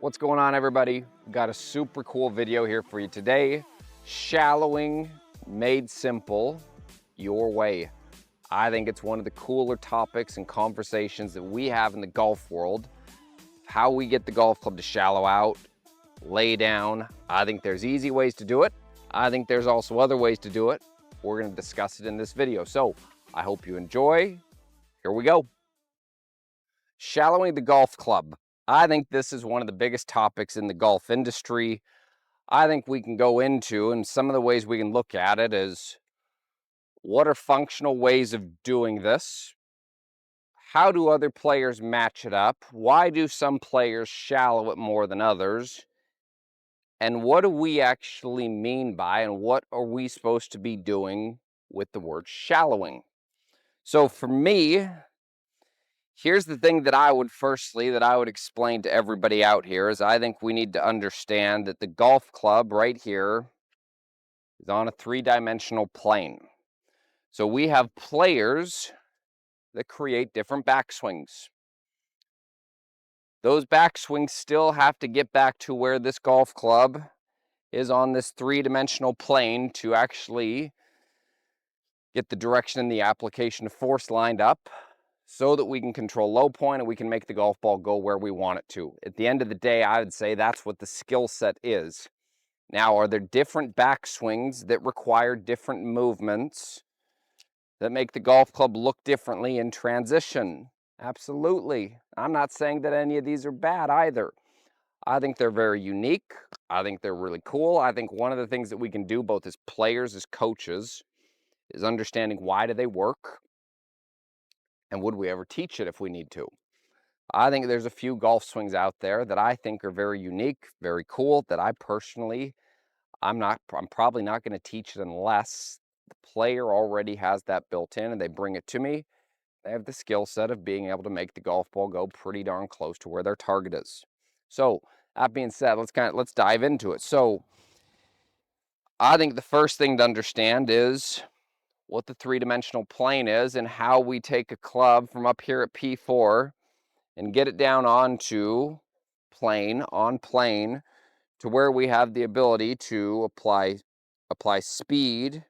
What's going on, everybody? Got a super cool video here for you today. Shallowing made simple your way. I think it's one of the cooler topics and conversations that we have in the golf world. How we get the golf club to shallow out, lay down. I think there's easy ways to do it. I think there's also other ways to do it. We're going to discuss it in this video. So I hope you enjoy. Here we go. Shallowing the golf club. I think this is one of the biggest topics in the golf industry. I think we can go into, and some of the ways we can look at it is, what are functional ways of doing this? How do other players match it up? Why do some players shallow it more than others? And what do we actually mean by, and what are we supposed to be doing with the word shallowing? So for me, here's the thing that I would explain to everybody out here is I think we need to understand that the golf club right here is on a three-dimensional plane. So we have players that create different backswings. Those backswings still have to get back to where this golf club is on this three-dimensional plane to actually get the direction and the application of force lined up, so that we can control low point and we can make the golf ball go where we want it to. At the end of the day, I would say that's what the skill set is. Now, are there different backswings that require different movements that make the golf club look differently in transition? Absolutely. I'm not saying that any of these are bad either. I think they're very unique. I think they're really cool. I think one of the things that we can do both as players, as coaches, is understanding why do they work, and would we ever teach it if we need to? I think there's a few golf swings out there that I think are very unique, very cool, that I personally, I'm probably not going to teach it unless the player already has that built in and they bring it to me. They have the skill set of being able to make the golf ball go pretty darn close to where their target is. So that being said, let's dive into it. So I think the first thing to understand is what the three-dimensional plane is and how we take a club from up here at P4 and get it down onto plane, on plane, to where we have the ability to apply speed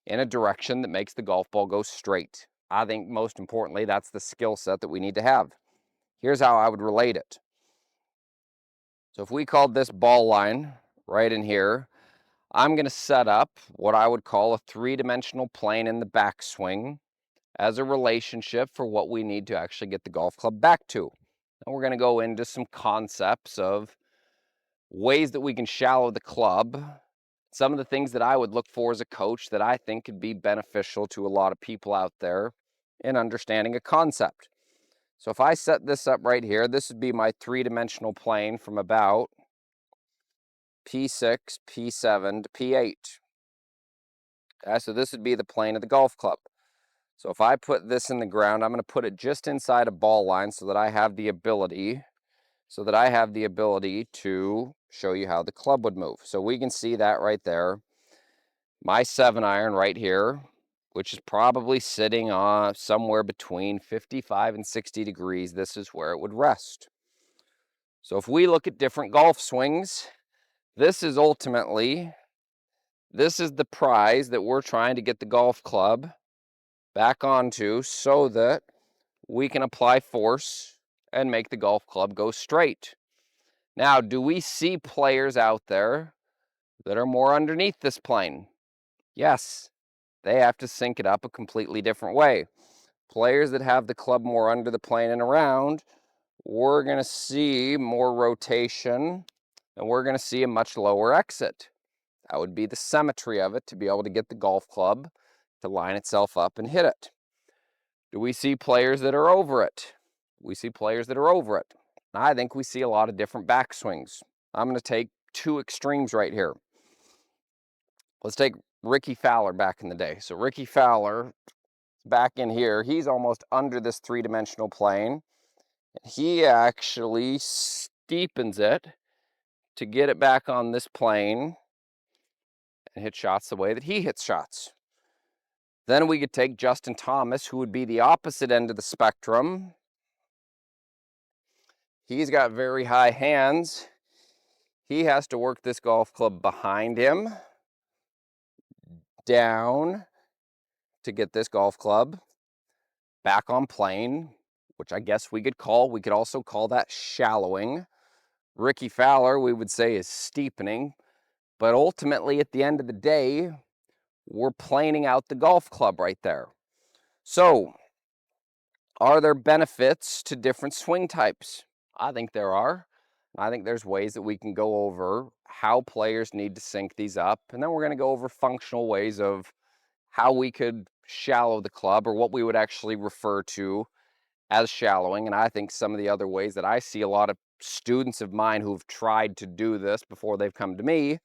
in a direction that makes the golf ball go straight. I think most importantly, that's the skill set that we need to have. Here's how I would relate it. So if we called this ball line right in here, I'm going to set up what I would call a three-dimensional plane in the backswing as a relationship for what we need to actually get the golf club back to. And we're going to go into some concepts of ways that we can shallow the club. Some of the things that I would look for as a coach that I think could be beneficial to a lot of people out there in understanding a concept. So if I set this up right here, this would be my three-dimensional plane from about P6, P7 to P8. Okay, so this would be the plane of the golf club. So if I put this in the ground, I'm going to put it just inside a ball line so that I have the ability to show you how the club would move. So we can see that right there. My 7-iron right here, which is probably sitting on somewhere between 55 and 60 degrees, this is where it would rest. So if we look at different golf swings, this is the prize that we're trying to get the golf club back onto so that we can apply force and make the golf club go straight. Now, do we see players out there that are more underneath this plane? Yes, they have to sync it up a completely different way. Players that have the club more under the plane and around, we're going to see more rotation and we're going to see a much lower exit. That would be the symmetry of it to be able to get the golf club to line itself up and hit it. Do we see players that are over it? We see players that are over it. I think we see a lot of different backswings. I'm going to take two extremes right here. Let's take Rickie Fowler back in the day. So Rickie Fowler, back in here, he's almost under this three-dimensional plane. He actually steepens it to get it back on this plane and hit shots the way that he hits shots. Then we could take Justin Thomas, who would be the opposite end of the spectrum. He's got very high hands. He has to work this golf club behind him, down, to get this golf club back on plane, which I guess we could also call that shallowing. Rickie Fowler, we would say, is steepening. But ultimately, at the end of the day, we're planing out the golf club right there. So, are there benefits to different swing types? I think there are. I think there's ways that we can go over how players need to sync these up. And then we're going to go over functional ways of how we could shallow the club, or what we would actually refer to as shallowing. And I think some of the other ways that I see a lot of students of mine who've tried to do this before they've come to me,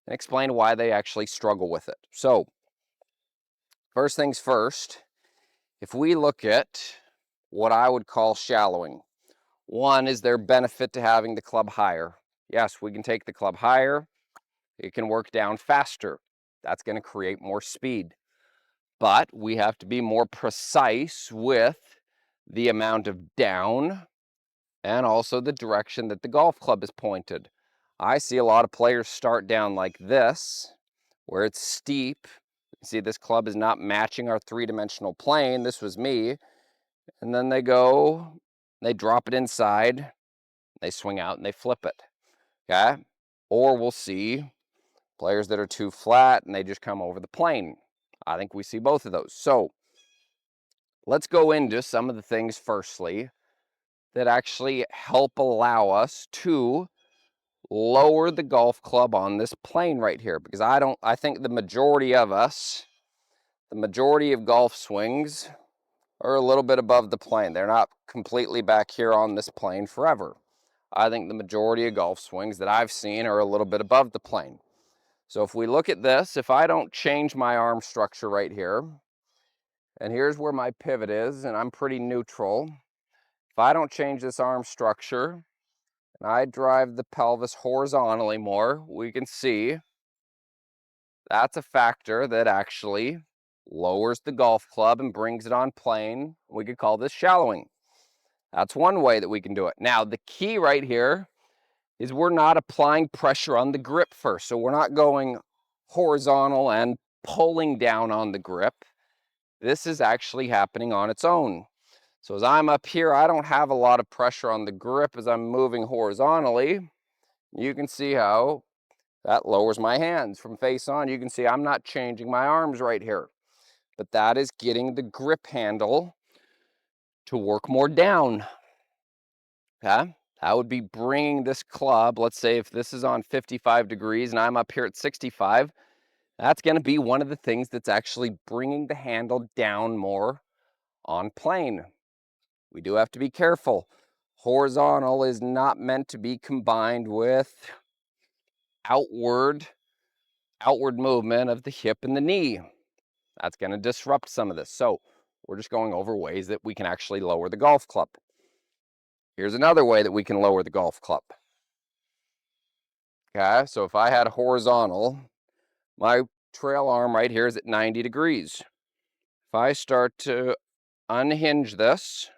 and explain why they actually struggle with it. So, first things first, if we look at what I would call shallowing, one, is there benefit to having the club higher? Yes, we can take the club higher. It can work down faster. That's going to create more speed. But we have to be more precise with the amount of down and also the direction that the golf club is pointed. I see a lot of players start down like this, where it's steep. You see, this club is not matching our three-dimensional plane. This was me. And then they go, they drop it inside, they swing out and they flip it. Okay? Or we'll see players that are too flat and they just come over the plane. I think we see both of those. So let's go into some of the things firstly that actually help allow us to lower the golf club on this plane right here, because I think the majority of us, the majority of golf swings are a little bit above the plane. They're not completely back here on this plane forever. I think the majority of golf swings that I've seen are a little bit above the plane. So if we look at this, if I don't change my arm structure right here, and here's where my pivot is, and I'm pretty neutral. If I don't change this arm structure, and I drive the pelvis horizontally more, we can see that's a factor that actually lowers the golf club and brings it on plane. We could call this shallowing. That's one way that we can do it. Now, the key right here is we're not applying pressure on the grip first. So we're not going horizontal and pulling down on the grip. This is actually happening on its own. So as I'm up here, I don't have a lot of pressure on the grip as I'm moving horizontally. You can see how that lowers my hands from face on. You can see I'm not changing my arms right here, but that is getting the grip handle to work more down. Okay? That would be bringing this club, let's say if this is on 55 degrees and I'm up here at 65, that's going to be one of the things that's actually bringing the handle down more on plane. We do have to be careful. Horizontal is not meant to be combined with outward movement of the hip and the knee. That's going to disrupt some of this. So we're just going over ways that we can actually lower the golf club. Here's another way that we can lower the golf club. Okay, so if I had horizontal, my trail arm right here is at 90 degrees. If I start to unhinge this,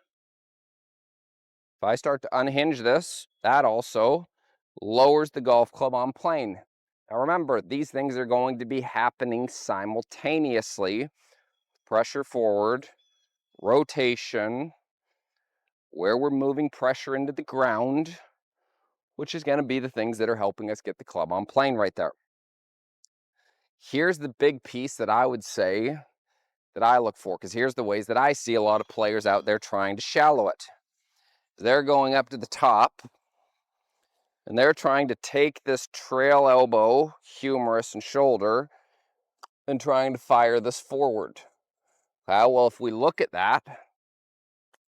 that also lowers the golf club on plane. Now remember, these things are going to be happening simultaneously. Pressure forward, rotation, where we're moving pressure into the ground, which is going to be the things that are helping us get the club on plane right there. Here's the big piece that I would say that I look for, because here's the ways that I see a lot of players out there trying to shallow it. They're going up to the top, and they're trying to take this trail elbow, humerus, and shoulder, and trying to fire this forward. Well, if we look at that,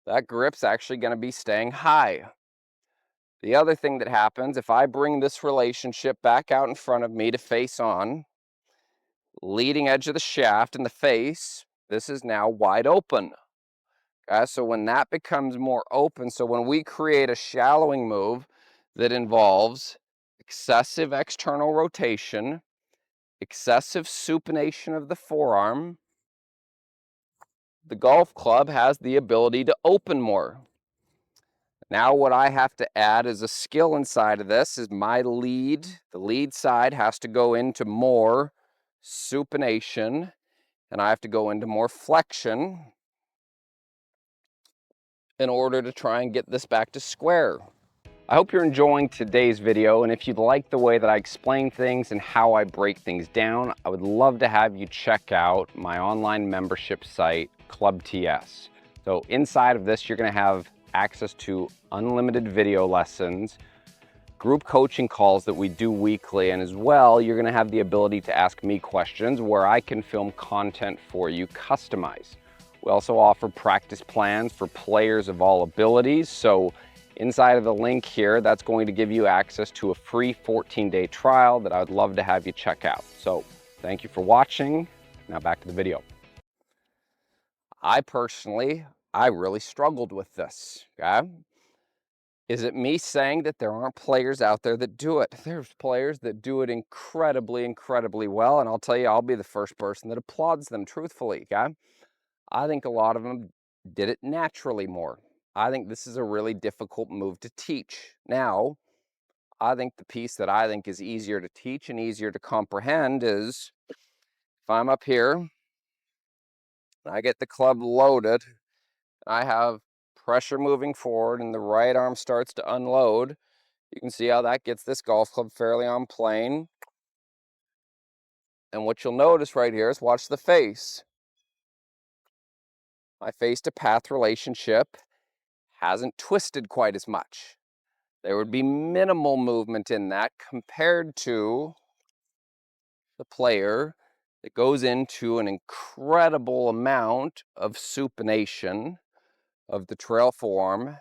that grip's actually going to be staying high. The other thing that happens, if I bring this relationship back out in front of me to face on, leading edge of the shaft in the face, this is now wide open. So when that becomes more open, so when we create a shallowing move that involves excessive external rotation, excessive supination of the forearm, the golf club has the ability to open more. Now what I have to add as a skill inside of this is my lead. The lead side has to go into more supination, and I have to go into more flexion in order to try and get this back to square. I hope you're enjoying today's video, and if you'd like the way that I explain things and how I break things down, I would love to have you check out my online membership site, Club TS. So inside of this, you're gonna have access to unlimited video lessons, group coaching calls that we do weekly, and as well, you're gonna have the ability to ask me questions where I can film content for you customized. We also offer practice plans for players of all abilities. So inside of the link here, that's going to give you access to a free 14-day trial that I would love to have you check out. So thank you for watching. Now back to the video. I really struggled with this, okay? Is it me saying that there aren't players out there that do it? There's players that do it incredibly, incredibly well, and I'll tell you, I'll be the first person that applauds them, truthfully, okay? I think a lot of them did it naturally more. I think this is a really difficult move to teach. Now, I think the piece that I think is easier to teach and easier to comprehend is if I'm up here, and I get the club loaded, I have pressure moving forward and the right arm starts to unload. You can see how that gets this golf club fairly on plane. And what you'll notice right here is watch the face. My face to path relationship hasn't twisted quite as much. There would be minimal movement in that compared to the player that goes into an incredible amount of supination of the trail form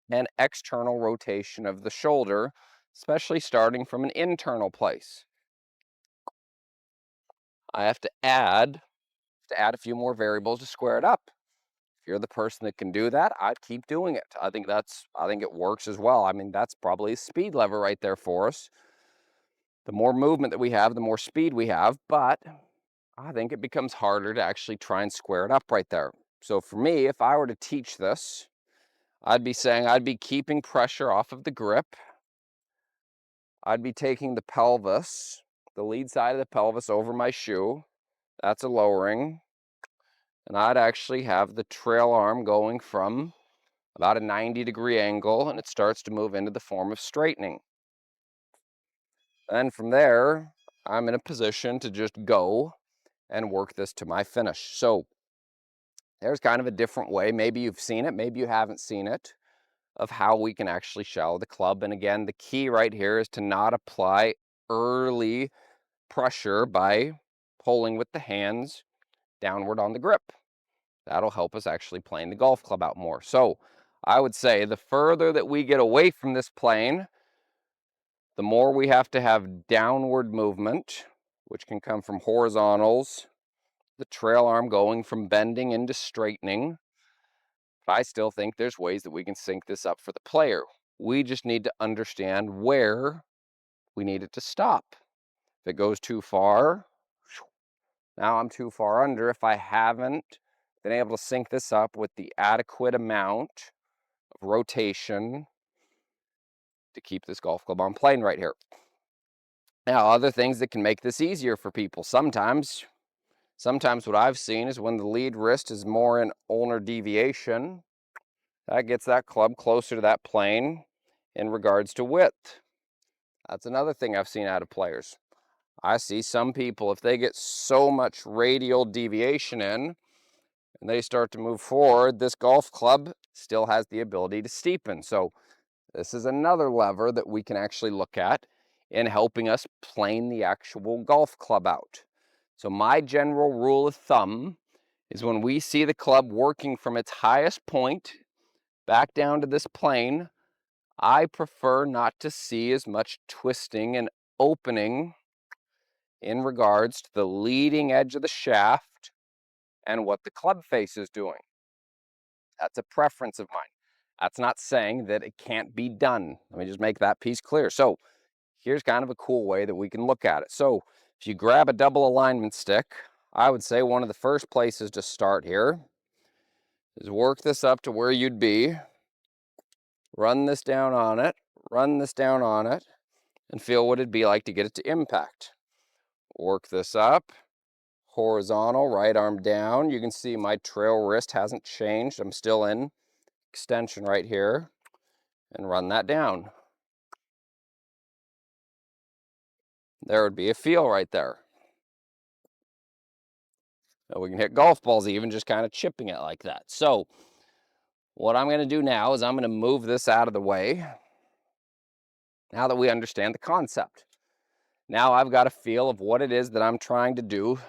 and external rotation of the shoulder, especially starting from an internal place. I have to add a few more variables to square it up. If you're the person that can do that, I'd keep doing it. I think it works as well. I mean, that's probably a speed lever right there for us. The more movement that we have, the more speed we have, but I think it becomes harder to actually try and square it up right there. So for me, if I were to teach this, I'd be saying I'd be keeping pressure off of the grip. I'd be taking the pelvis, the lead side of the pelvis over my shoe. That's a lowering. And I'd actually have the trail arm going from about a 90-degree angle, and it starts to move into the form of straightening. And from there, I'm in a position to just go and work this to my finish. So there's kind of a different way. Maybe you've seen it, maybe you haven't seen it, of how we can actually shallow the club. And again, the key right here is to not apply early pressure by pulling with the hands downward on the grip. That'll help us actually plane the golf club out more. So I would say the further that we get away from this plane, the more we have to have downward movement, which can come from horizontals, the trail arm going from bending into straightening. But I still think there's ways that we can sync this up for the player. We just need to understand where we need it to stop. If it goes too far, now I'm too far under. If I haven't been able to sync this up with the adequate amount of rotation to keep this golf club on plane right here. Now, other things that can make this easier for people. Sometimes what I've seen is when the lead wrist is more in ulnar deviation, that gets that club closer to that plane in regards to width. That's another thing I've seen out of players. I see some people, if they get so much radial deviation in and they start to move forward, this golf club still has the ability to steepen. So this is another lever that we can actually look at in helping us plane the actual golf club out. So my general rule of thumb is when we see the club working from its highest point back down to this plane, I prefer not to see as much twisting and opening in regards to the leading edge of the shaft and what the club face is doing. That's a preference of mine. That's not saying that it can't be done. Let me just make that piece clear. So here's kind of a cool way that we can look at it. So if you grab a double alignment stick, I would say one of the first places to start here is work this up to where you'd be run this down on it, run this down on it, and feel what it'd be like to get it to impact. Work this up, horizontal, right arm down. You can see my trail wrist hasn't changed. I'm still in extension right here, and run that down. There would be a feel right there. Now we can hit golf balls even just kind of chipping it like that. So what I'm going to do now is I'm going to move this out of the way now that we understand the concept. Now I've got a feel of what it is that I'm trying to do.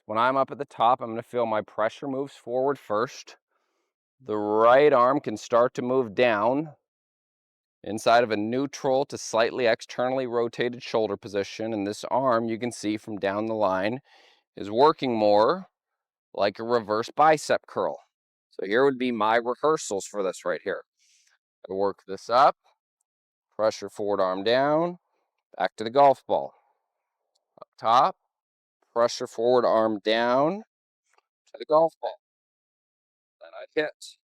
When I'm up at the top, I'm going to feel my pressure moves forward first. The right arm can start to move down inside of a neutral to slightly externally rotated shoulder position. And this arm, you can see from down the line, is working more like a reverse bicep curl. So here would be my rehearsals for this right here. I work this up, pressure forward arm down, back to the golf ball. Up top, pressure forward arm down to the golf ball. Then I'd hit.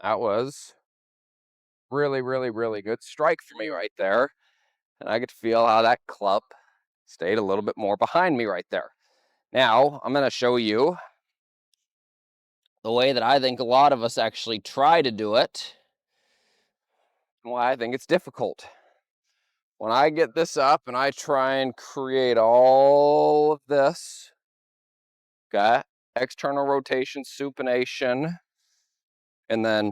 That was really, really, really good strike for me right there. And I could feel how that club stayed a little bit more behind me right there. Now, I'm going to show you the way that I think a lot of us actually try to do it, and why I think it's difficult. When I get this up and I try and create all of this, okay, external rotation, supination, and then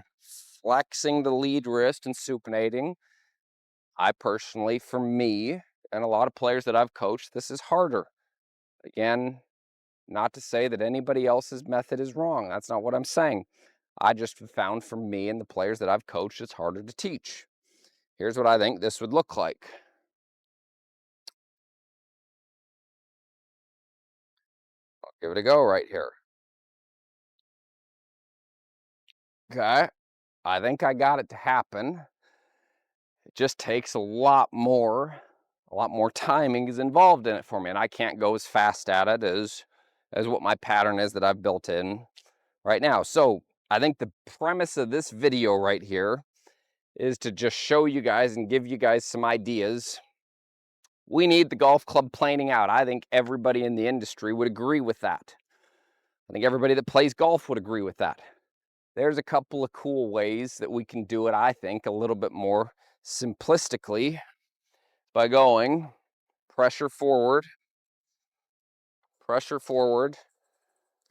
flexing the lead wrist and supinating, I personally, for me, and a lot of players that I've coached, this is harder. Again, not to say that anybody else's method is wrong. That's not what I'm saying. I just found for me and the players that I've coached, it's harder to teach. Here's what I think this would look like. I'll give it a go right here. Okay, I think I got it to happen. It just takes a lot more timing is involved in it for me, and I can't go as fast at it as what my pattern is that I've built in right now. So I think the premise of this video right here is to just show you guys and give you guys some ideas. We need the golf club planing out. I think everybody in the industry would agree with that. I think everybody that plays golf would agree with that. There's a couple of cool ways that we can do it, I think, a little bit more simplistically by going pressure forward,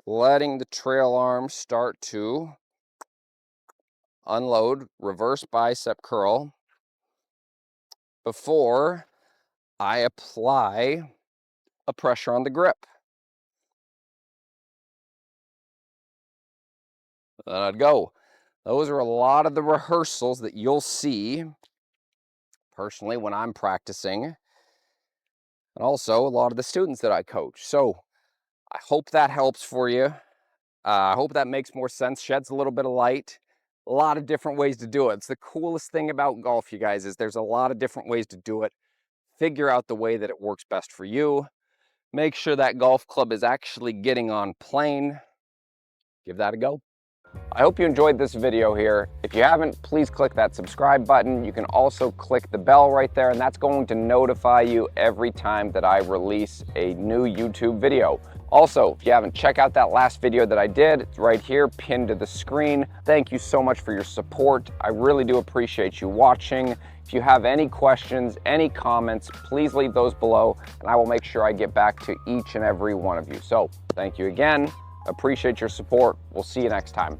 letting the trail arm start to unload, reverse bicep curl before I apply a pressure on the grip. Then I'd go. Those are a lot of the rehearsals that you'll see personally when I'm practicing, and also a lot of the students that I coach. So I hope that helps for you. I hope that makes more sense, sheds a little bit of light. A lot of different ways to do it. It's the coolest thing about golf, you guys, is there's a lot of different ways to do it. Figure out the way that it works best for you. Make sure that golf club is actually getting on plane. Give that a go. I hope you enjoyed this video here. If you haven't, please click that subscribe button. You can also click the bell right there, and that's going to notify you every time that I release a new YouTube video. Also, if you haven't, check out that last video that I did. It's right here, pinned to the screen. Thank you so much for your support. I really do appreciate you watching. If you have any questions, any comments, please leave those below, and I will make sure I get back to each and every one of you. So, thank you again. Appreciate your support. We'll see you next time.